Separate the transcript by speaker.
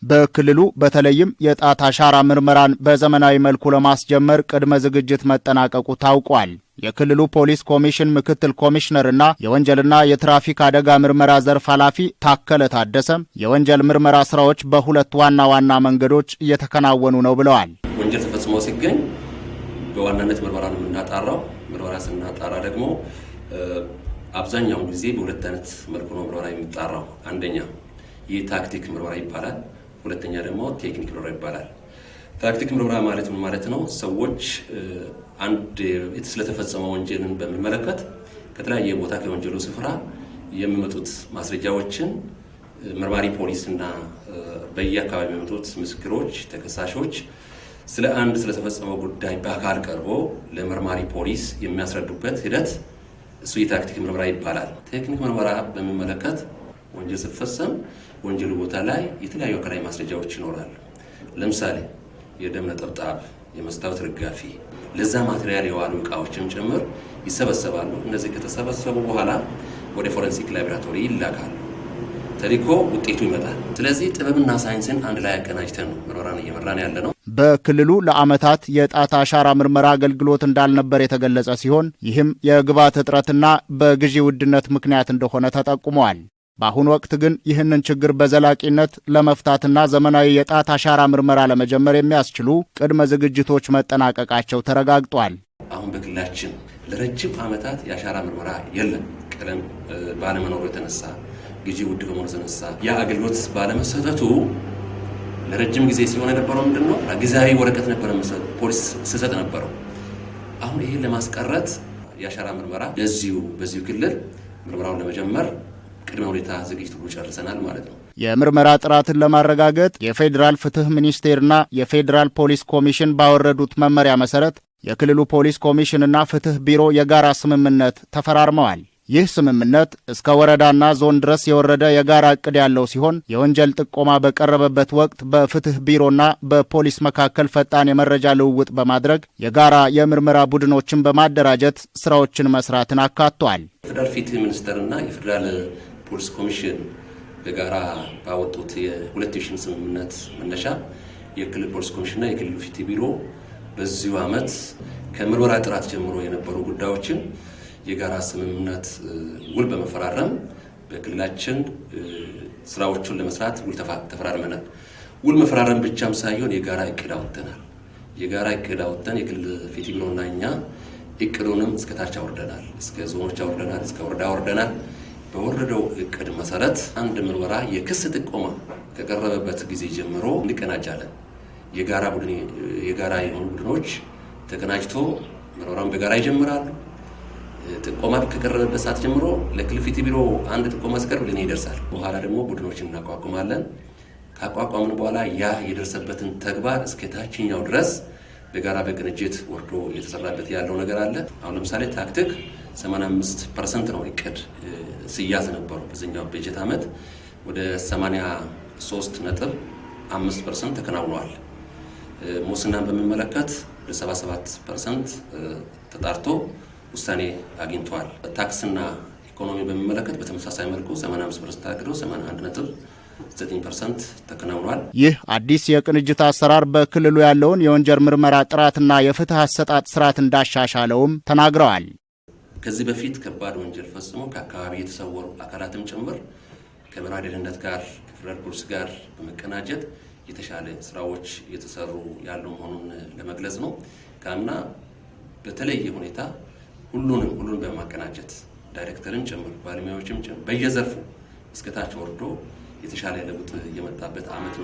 Speaker 1: በክልሉ በተለይም የጣት አሻራ ምርመራን በዘመናዊ መልኩ ለማስጀመር ቅድመ ዝግጅት መጠናቀቁ ታውቋል። የክልሉ ፖሊስ ኮሚሽን ምክትል ኮሚሽነርና የወንጀልና የትራፊክ አደጋ ምርመራ ዘርፍ ኃላፊ ታከለ ታደሰ የወንጀል ምርመራ ስራዎች በሁለት ዋና ዋና መንገዶች እየተከናወኑ ነው ብለዋል።
Speaker 2: ወንጀል ተፈጽሞ ሲገኝ በዋናነት ምርመራ ነው የምናጣራው። ምርመራ ስናጣራ ደግሞ አብዛኛውን ጊዜ በሁለት አይነት መልኩ ነው ምርመራ የሚጣራው። አንደኛ የታክቲክ ምርመራ ይባላል። ሁለተኛ ደግሞ ቴክኒክ ምርመራ ይባላል። ታክቲክ ምርመራ ማለት ምን ማለት ነው? ሰዎች አንድ ስለተፈጸመው ወንጀልን በሚመለከት ከተለያየ ቦታ ከወንጀሉ ስፍራ የሚመጡት ማስረጃዎችን መርማሪ ፖሊስና በየአካባቢው የሚመጡት ምስክሮች፣ ተከሳሾች ስለ አንድ ስለተፈጸመው ጉዳይ በአካል ቀርቦ ለመርማሪ ፖሊስ የሚያስረዱበት ሂደት እሱ የታክቲክ ምርመራ ይባላል። ቴክኒክ ምርመራ በሚመለከት ወንጀል ሲፈጸም ወንጀሉ ቦታ ላይ የተለያዩ አካላዊ ማስረጃዎች ይኖራሉ። ለምሳሌ የደም ነጠብጣብ፣ የመስታወት ርጋፊ፣ ለዛ ማቴሪያል የዋሉ ዕቃዎችም ጭምር ይሰበሰባሉ። እነዚህ ከተሰበሰቡ በኋላ ወደ ፎረንሲክ ላቦራቶሪ ይላካሉ። ተልኮ ውጤቱ ይመጣል። ስለዚህ ጥበብና ሳይንስን አንድ ላይ አቀናጅተን ነው ምርመራን እየመራን ያለ ነው።
Speaker 1: በክልሉ ለዓመታት የጣት አሻራ ምርመራ አገልግሎት እንዳልነበር የተገለጸ ሲሆን ይህም የግብዓት እጥረትና በግዢ ውድነት ምክንያት እንደሆነ ተጠቁመዋል። በአሁኑ ወቅት ግን ይህንን ችግር በዘላቂነት ለመፍታትና ዘመናዊ የጣት አሻራ ምርመራ ለመጀመር የሚያስችሉ ቅድመ ዝግጅቶች መጠናቀቃቸው ተረጋግጧል።
Speaker 2: አሁን በክልላችን ለረጅም ዓመታት የአሻራ ምርመራ የለም። ቀለም ባለመኖሩ የተነሳ ግዢ ውድ በመሆኑ የተነሳ ያ አገልግሎት ባለመሰጠቱ ለረጅም ጊዜ ሲሆን የነበረው ምንድነው? ጊዜያዊ ወረቀት ነበረ ፖሊስ ሲሰጥ ነበረው። አሁን ይህን ለማስቀረት የአሻራ ምርመራ በዚሁ ክልል ምርመራውን ለመጀመር ቅድመ ሁኔታ ዝግጅቱ ጨርሰናል ማለት ነው።
Speaker 1: የምርመራ ጥራትን ለማረጋገጥ የፌዴራል ፍትህ ሚኒስቴርና የፌዴራል ፖሊስ ኮሚሽን ባወረዱት መመሪያ መሰረት የክልሉ ፖሊስ ኮሚሽንና ፍትህ ቢሮ የጋራ ስምምነት ተፈራርመዋል። ይህ ስምምነት እስከ ወረዳና ዞን ድረስ የወረደ የጋራ እቅድ ያለው ሲሆን የወንጀል ጥቆማ በቀረበበት ወቅት በፍትህ ቢሮና በፖሊስ መካከል ፈጣን የመረጃ ልውውጥ በማድረግ የጋራ የምርመራ ቡድኖችን በማደራጀት ስራዎችን መስራትን አካቷል።
Speaker 2: የፌዴራል ፍትህ ሚኒስቴርና የፌዴራል ፖሊስ ኮሚሽን በጋራ ባወጡት የሁለትዮሽ ስምምነት መነሻ የክልል ፖሊስ ኮሚሽንና የክልሉ ፍትህ ቢሮ በዚሁ ዓመት ከምርመራ ጥራት ጀምሮ የነበሩ ጉዳዮችን የጋራ ስምምነት ውል በመፈራረም በክልላችን ስራዎቹን ለመስራት ውል ተፈራርመናል። ውል መፈራረም ብቻም ሳይሆን የጋራ እቅድ አውጥተናል። የጋራ እቅድ አውጥተን የክልል ፍትህ ቢሮና እኛ እቅዱንም እስከታች አወርደናል። እስከ ዞኖች አወርደናል፣ እስከ ወረዳ አወርደናል። በወረደው እቅድ መሰረት አንድ ምርመራ የክስ ጥቆማ ከቀረበበት ጊዜ ጀምሮ እንቀናጃለን። የጋራ የሆኑ ቡድኖች ተቀናጅቶ ምርመራውን በጋራ ይጀምራሉ። ጥቆማ ከቀረበበት ሰዓት ጀምሮ ለክልል ፍትህ ቢሮ አንድ ጥቆማ ሲቀርብ ለኔ ይደርሳል። በኋላ ደግሞ ቡድኖችን እናቋቁማለን። ካቋቋምን በኋላ ያ የደረሰበትን ተግባር እስከ ታችኛው ድረስ በጋራ በቅንጅት ወርዶ እየተሰራበት ያለው ነገር አለ። አሁን ለምሳሌ ታክቲክ 85% ነው እቅድ ሲያዝ ነበረው። በዚህኛው በጀት ዓመት ወደ 83.5% ተከናውኗል። ሙስናን በሚመለከት ወደ 77% ተጣርቶ ውሳኔ አግኝቷል። ታክስና ኢኮኖሚ በሚመለከት በተመሳሳይ መልኩ 85% ታቅዶ 81.9% ተከናውኗል።
Speaker 1: ይህ አዲስ የቅንጅት አሰራር በክልሉ ያለውን የወንጀል ምርመራ ጥራትና የፍትህ አሰጣጥ ስርዓት እንዳሻሻለውም ተናግረዋል።
Speaker 2: ከዚህ በፊት ከባድ ወንጀል ፈጽሞ ከአካባቢ የተሰወሩ አካላትም ጭምር ከብሔራዊ ደህንነት ጋር ከፌዴራል ፖሊስ ጋር በመቀናጀት የተሻለ ስራዎች እየተሰሩ ያሉ መሆኑን ለመግለጽ ነው። ካምና በተለየ ሁኔታ ሁሉን በማቀናጀት ዳይሬክተርን ጭምር ባለሙያዎችም ጭምር በየዘርፉ እስከታች ወርዶ የተሻለ ለውጥ የመጣበት ዓመት ነው።